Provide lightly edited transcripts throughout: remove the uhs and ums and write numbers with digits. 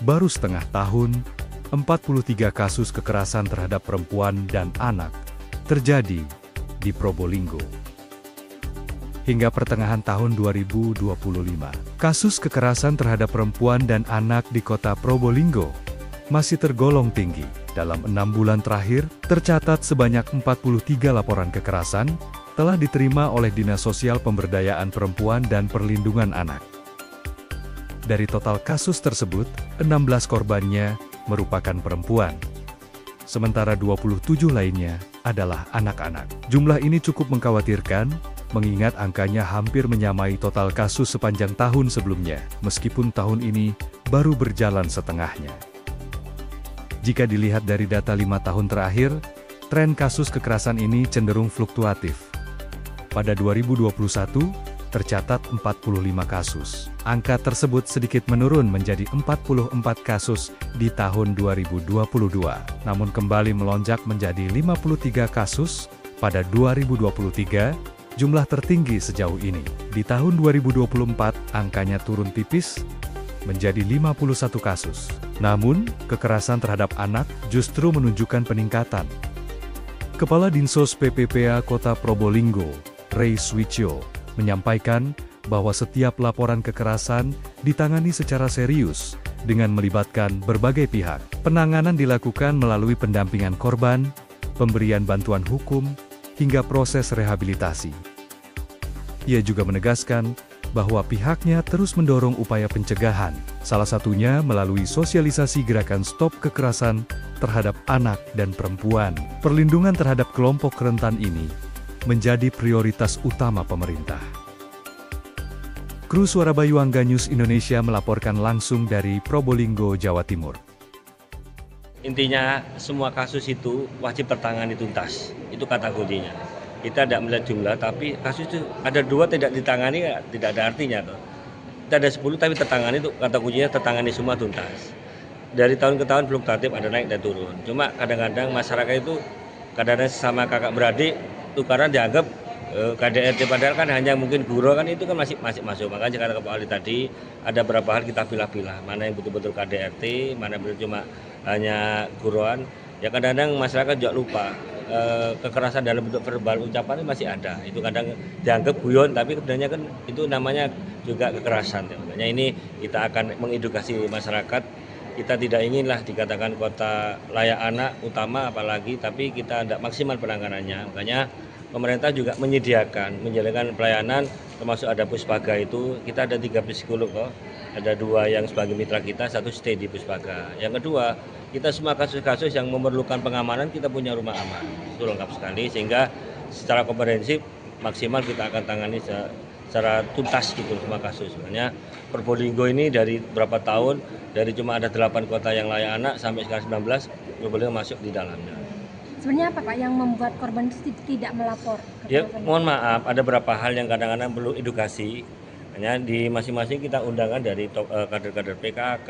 baru setengah tahun, 43 kasus kekerasan terhadap perempuan dan anak terjadi di Probolinggo. Hingga pertengahan tahun 2025, kasus kekerasan terhadap perempuan dan anak di kota Probolinggo masih tergolong tinggi. Dalam 6 bulan terakhir, tercatat sebanyak 43 laporan kekerasan telah diterima oleh Dinas Sosial Pemberdayaan Perempuan dan Perlindungan Anak. Dari total kasus tersebut, 16 korbannya merupakan perempuan, sementara 27 lainnya adalah anak-anak. Jumlah ini cukup mengkhawatirkan, mengingat angkanya hampir menyamai total kasus sepanjang tahun sebelumnya, meskipun tahun ini baru berjalan setengahnya. Jika dilihat dari data 5 tahun terakhir, tren kasus kekerasan ini cenderung fluktuatif. Pada 2021, tercatat 45 kasus. Angka tersebut sedikit menurun menjadi 44 kasus di tahun 2022, namun kembali melonjak menjadi 53 kasus pada 2023, jumlah tertinggi sejauh ini. Di tahun 2024, angkanya turun tipis menjadi 51 kasus. Namun, kekerasan terhadap anak justru menunjukkan peningkatan. Kepala Dinsos PPPA Kota Probolinggo, Ray Swityo, menyampaikan bahwa setiap laporan kekerasan ditangani secara serius dengan melibatkan berbagai pihak. Penanganan dilakukan melalui pendampingan korban, pemberian bantuan hukum, hingga proses rehabilitasi. Ia juga menegaskan bahwa pihaknya terus mendorong upaya pencegahan, salah satunya melalui sosialisasi gerakan Stop Kekerasan terhadap anak dan perempuan. Perlindungan terhadap kelompok rentan ini menjadi prioritas utama pemerintah. Kru Suara Bayu Angga News Indonesia melaporkan langsung dari Probolinggo, Jawa Timur. Intinya semua kasus itu wajib tertangani tuntas, itu kata kuncinya. Kita tidak melihat jumlah, tapi kasus itu ada 2 tidak ditangani, ya, tidak ada artinya. Kita ada 10 tapi tertangani, itu kata kuncinya tertangani semua tuntas. Dari tahun ke tahun fluktuatif, ada naik dan turun. Cuma kadang-kadang masyarakat itu kadang-kadang sama kakak beradik tukaran dianggap KDRT, padahal kan hanya mungkin guru kan itu kan masih masuk. Makanya kata Pak Ali tadi ada beberapa hal kita pilah-pilah, mana yang betul-betul KDRT, mana yang cuma hanya guruan. Ya kadang-kadang masyarakat juga lupa kekerasan dalam bentuk verbal ucapan masih ada. Itu kadang dianggap guyon, tapi sebenarnya kan itu namanya juga kekerasan. Makanya ini kita akan mengedukasi masyarakat. Kita tidak inginlah dikatakan kota layak anak utama apalagi, tapi kita tidak maksimal penanganannya. Makanya pemerintah juga menjalankan pelayanan, termasuk ada Puspaga itu. Kita ada 3 psikolog kok, ada 2 yang sebagai mitra kita, 1 stay di Puspaga. Yang kedua, kita semua kasus-kasus yang memerlukan pengamanan kita punya rumah aman. Itu lengkap sekali, sehingga secara komprehensif maksimal kita akan tangani secara tuntas gitu semua kasus. Sebenarnya Probolinggo ini dari berapa tahun, dari cuma ada 8 kota yang layak anak sampai sekarang 19, Probolinggo masuk di dalamnya. Sebenarnya apa Pak yang membuat korban itu tidak melapor? Ya, mohon maaf, ada beberapa hal yang kadang-kadang perlu edukasi. Hanya di masing-masing kita undangan dari kader-kader PKK,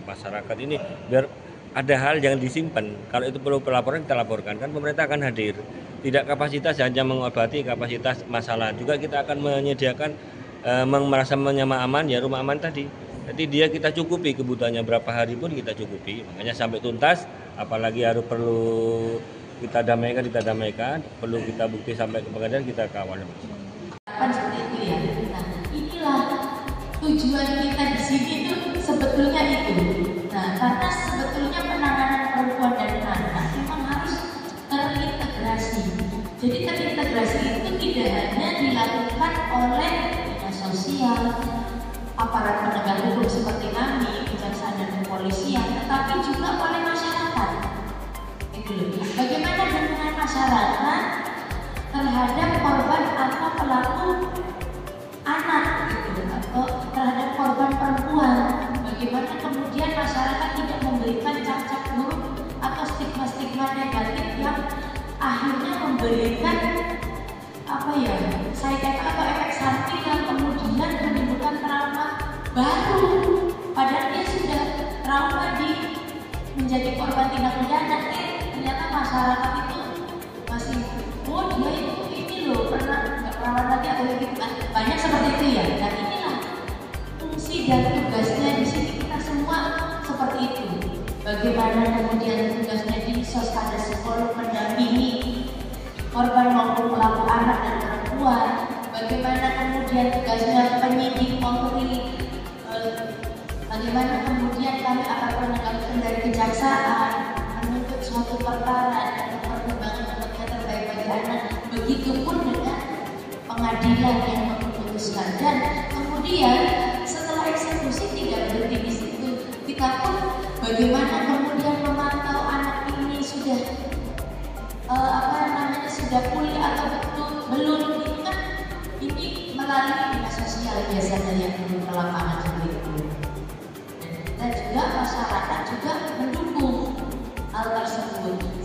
masyarakat ini, biar ada hal yang disimpan. Kalau itu perlu pelaporan, kita laporkan. Kan pemerintah akan hadir. Tidak kapasitas hanya mengobati kapasitas masalah. Juga kita akan menyediakan merasa aman, ya rumah aman tadi. Jadi dia kita cukupi kebutuhannya berapa hari pun kita cukupi. Makanya sampai tuntas, apalagi harus perlu kita damaikan, perlu kita bukti sampai ke pengadilan, kita kawal. Seperti itu ya. Nah, inilah tujuan kita di sini tuh sebetulnya itu. Nah, karena sebetulnya penanganan perempuan dan anak memang harus terintegrasi. Jadi terintegrasi itu tidak hanya dilakukan oleh dinas sosial, aparat penegak hukum seperti kami, kejaksaan dan kepolisian, tetapi juga oleh masyarakat. Bagaimana hubungan masyarakat terhadap korban atau pelaku anak gitu, atau terhadap korban perempuan? Bagaimana kemudian masyarakat tidak memberikan cap-cap buruk atau stigma-stigma negatif yang akhirnya memberikan side effect atau efek samping yang kemudian menimbulkan trauma baru, padahal dia sudah trauma menjadi korban tindak pidana. Ternyata masyarakat itu masih dia itu ini loh pernah nggak perawan lagi atau gitu kan, banyak seperti itu ya. Dan inilah fungsi dan tugasnya di sini, kita semua seperti bagaimana kemudian tugasnya di sos, ada psikolog mendampingi korban maupun pelaku anak dan perempuan, bagaimana kemudian tugasnya penyidik Polri, bagaimana kemudian kami aparat penegak hukum dari kejaksaan menuntut suatu perkara dan perkembangan kepentingan terbaik bagi anak. Begitupun dengan pengadilan yang memutuskan, dan kemudian setelah eksekusi tidak berhenti di situ, kita pun bagaimana kemudian memantau anak ini sudah sudah pulih atau betul belum, itu kan ini melalui dinas sosial biasanya yang turun ke lapangan seperti itu. Dan kita juga masyarakat juga mendukung hal tersebut.